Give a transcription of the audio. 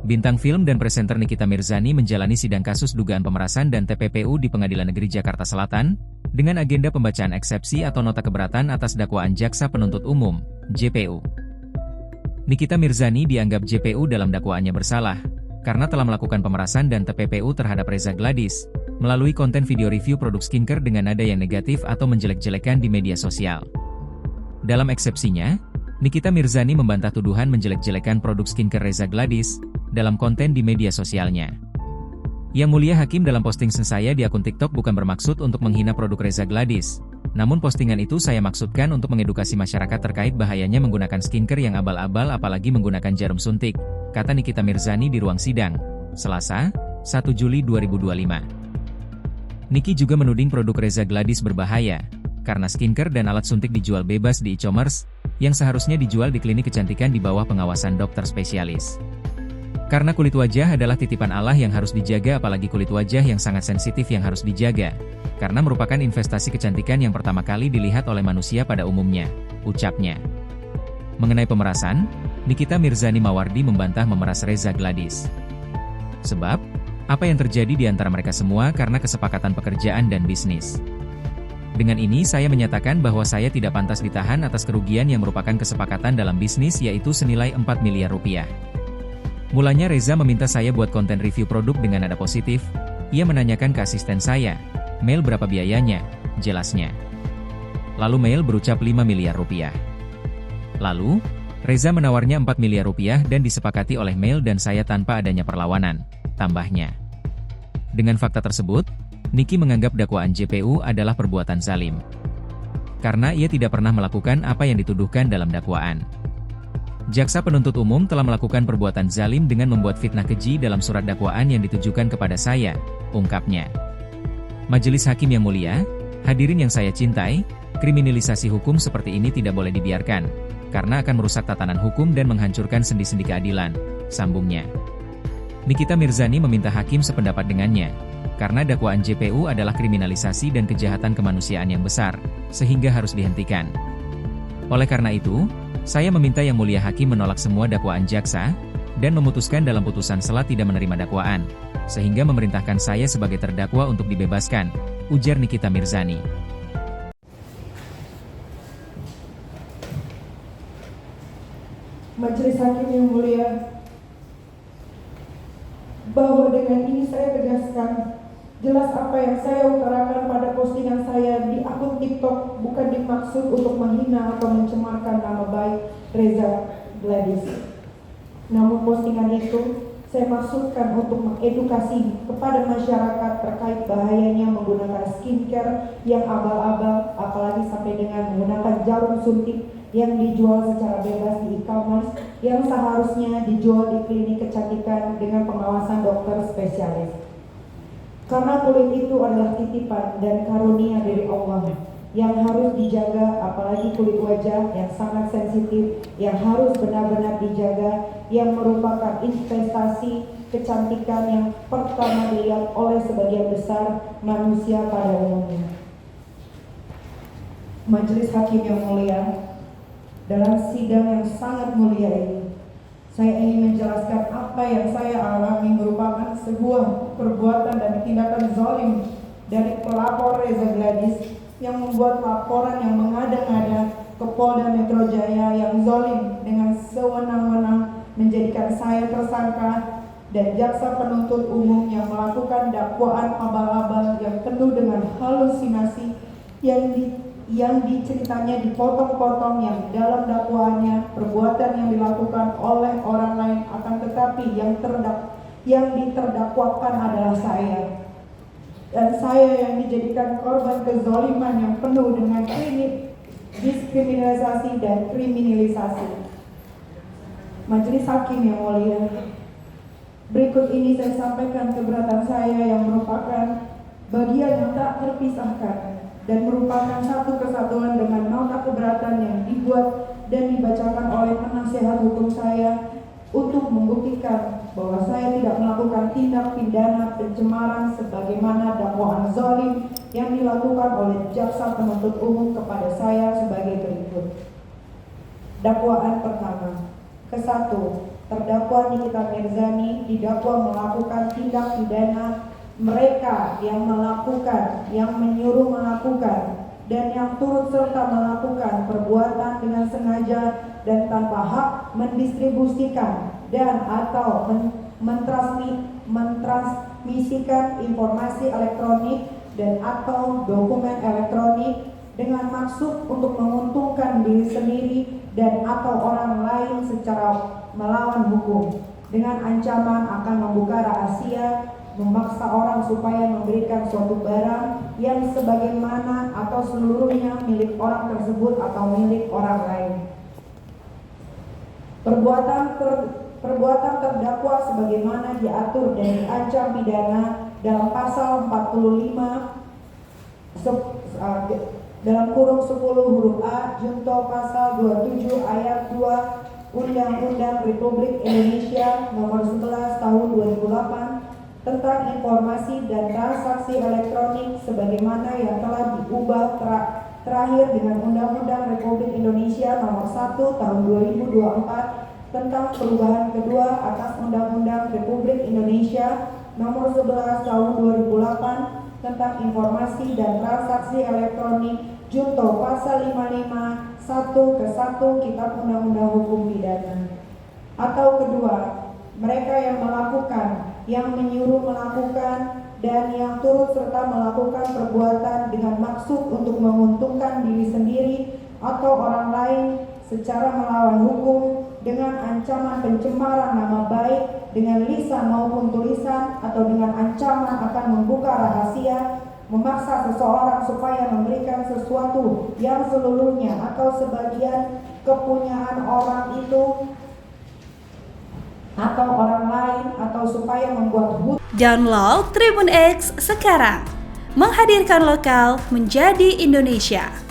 Bintang film dan presenter Nikita Mirzani menjalani sidang kasus dugaan pemerasan dan TPPU di Pengadilan Negeri Jakarta Selatan, dengan agenda pembacaan eksepsi atau nota keberatan atas dakwaan Jaksa Penuntut Umum, JPU. Nikita Mirzani dianggap JPU dalam dakwaannya bersalah, karena telah melakukan pemerasan dan TPPU terhadap Reza Gladys, melalui konten video review produk skincare dengan nada yang negatif atau menjelek-jelekan di media sosial. Dalam eksepsinya, Nikita Mirzani membantah tuduhan menjelek-jelekan produk skincare Reza Gladys, dalam konten di media sosialnya. Yang Mulia Hakim, dalam posting saya di akun TikTok bukan bermaksud untuk menghina produk Reza Gladys, namun postingan itu saya maksudkan untuk mengedukasi masyarakat terkait bahayanya menggunakan skincare yang abal-abal apalagi menggunakan jarum suntik, kata Nikita Mirzani di ruang sidang, Selasa, 1 Juli 2025. Niki juga menuding produk Reza Gladys berbahaya, karena skincare dan alat suntik dijual bebas di e-commerce, yang seharusnya dijual di klinik kecantikan di bawah pengawasan dokter spesialis. Karena kulit wajah adalah titipan Allah yang harus dijaga, apalagi kulit wajah yang sangat sensitif yang harus dijaga, karena merupakan investasi kecantikan yang pertama kali dilihat oleh manusia pada umumnya, ucapnya. Mengenai pemerasan, Nikita Mirzani Mawardi membantah memeras Reza Gladys. Sebab, apa yang terjadi di antara mereka semua karena kesepakatan pekerjaan dan bisnis. Dengan ini saya menyatakan bahwa saya tidak pantas ditahan atas kerugian yang merupakan kesepakatan dalam bisnis, yaitu senilai 4 miliar rupiah. Mulanya Reza meminta saya buat konten review produk dengan nada positif. Ia menanyakan ke asisten saya, "Mail berapa biayanya?" Jelasnya. Lalu Mail berucap 5 miliar rupiah. Lalu, Reza menawarnya 4 miliar rupiah dan disepakati oleh Mail dan saya tanpa adanya perlawanan, tambahnya. Dengan fakta tersebut, Niki menganggap dakwaan JPU adalah perbuatan zalim. Karena ia tidak pernah melakukan apa yang dituduhkan dalam dakwaan. Jaksa Penuntut Umum telah melakukan perbuatan zalim dengan membuat fitnah keji dalam surat dakwaan yang ditujukan kepada saya, ungkapnya. Majelis Hakim yang mulia, hadirin yang saya cintai, kriminalisasi hukum seperti ini tidak boleh dibiarkan, karena akan merusak tatanan hukum dan menghancurkan sendi-sendi keadilan, sambungnya. Nikita Mirzani meminta hakim sependapat dengannya, karena dakwaan JPU adalah kriminalisasi dan kejahatan kemanusiaan yang besar, sehingga harus dihentikan. Oleh karena itu, saya meminta Yang Mulia Hakim menolak semua dakwaan jaksa, dan memutuskan dalam putusan sela tidak menerima dakwaan, sehingga memerintahkan saya sebagai terdakwa untuk dibebaskan, ujar Nikita Mirzani. Majelis Hakim yang mulia, bahwa dengan ini saya tegaskan, jelas apa yang saya utarakan pada postingan saya di akun TikTok bukan dimaksud untuk menghina atau mencemarkan nama baik Reza Gladys. Namun postingan itu saya maksudkan untuk mengedukasi kepada masyarakat terkait bahayanya menggunakan skincare yang abal-abal, apalagi sampai dengan menggunakan jarum suntik yang dijual secara bebas di e-commerce, yang seharusnya dijual di klinik kecantikan dengan pengawasan dokter spesialis. Karena kulit itu adalah titipan dan karunia dari Allah yang harus dijaga, apalagi kulit wajah yang sangat sensitif yang harus benar-benar dijaga, yang merupakan investasi kecantikan yang pertama dilihat oleh sebagian besar manusia pada umumnya. Majelis Hakim yang mulia, dalam sidang yang sangat mulia ini, saya ingin menjelaskan apa yang saya alami merupakan sebuah perbuatan dan tindakan zalim dari pelapor Reza Gladys yang membuat laporan yang mengada-ngada ke Polda Metro Jaya yang zalim dengan sewenang-wenang menjadikan saya tersangka, dan Jaksa Penuntut Umum yang melakukan dakwaan abal-abal yang penuh dengan halusinasi yang diceritanya dipotong-potong, yang dalam dakwaannya perbuatan yang dilakukan oleh orang lain, akan tetapi yang diterdakwakan adalah saya. Dan saya yang dijadikan korban kezaliman yang penuh dengan diskriminalisasi dan kriminalisasi. Majelis Hakim yang mulia, berikut ini saya sampaikan keberatan saya yang merupakan bagian yang tak terpisahkan dan merupakan satu kesatuan dengan nota keberatan yang dibuat dan dibacakan oleh penasehat hukum saya untuk membuktikan bahwa saya tidak melakukan tindak pidana pencemaran sebagaimana dakwaan zalim yang dilakukan oleh Jaksa Penuntut Umum kepada saya sebagai berikut. Dakwaan pertama. Ke-1, terdakwa Nikita Mirzani didakwa melakukan tindak pidana mereka yang melakukan, yang menyuruh melakukan, dan yang turut serta melakukan perbuatan dengan sengaja dan tanpa hak mendistribusikan dan atau mentransmisikan informasi elektronik dan atau dokumen elektronik dengan maksud untuk menguntungkan diri sendiri dan atau orang lain secara melawan hukum, dengan ancaman akan membuka rahasia, memaksa orang supaya memberikan suatu barang yang sebagaimana atau seluruhnya milik orang tersebut atau milik orang lain. Perbuatan terdakwa sebagaimana diatur dan diancam pidana dalam pasal 45 dalam kurung 10 huruf A junto pasal 27 ayat 2 Undang-Undang Republik Indonesia Nomor 11 Tahun 2008 tentang informasi dan transaksi elektronik sebagaimana yang telah diubah terakhir dengan Undang-Undang Republik Indonesia Nomor 1 Tahun 2024 tentang perubahan kedua atas Undang-Undang Republik Indonesia Nomor 11 Tahun 2008 tentang informasi dan transaksi elektronik junto pasal 55 1 ke 1 Kitab Undang-Undang Hukum Pidana. Atau kedua, mereka yang melakukan, yang menyuruh melakukan, dan yang turut serta melakukan perbuatan dengan maksud untuk menguntungkan diri sendiri atau orang lain secara melawan hukum dengan ancaman pencemaran nama baik dengan lisan maupun tulisan atau dengan ancaman akan membuka rahasia, memaksa seseorang supaya memberikan sesuatu yang seluruhnya atau sebagian kepunyaan orang itu atau orang lain atau supaya membuat hutang. Download Tribun X sekarang, menghadirkan lokal menjadi Indonesia.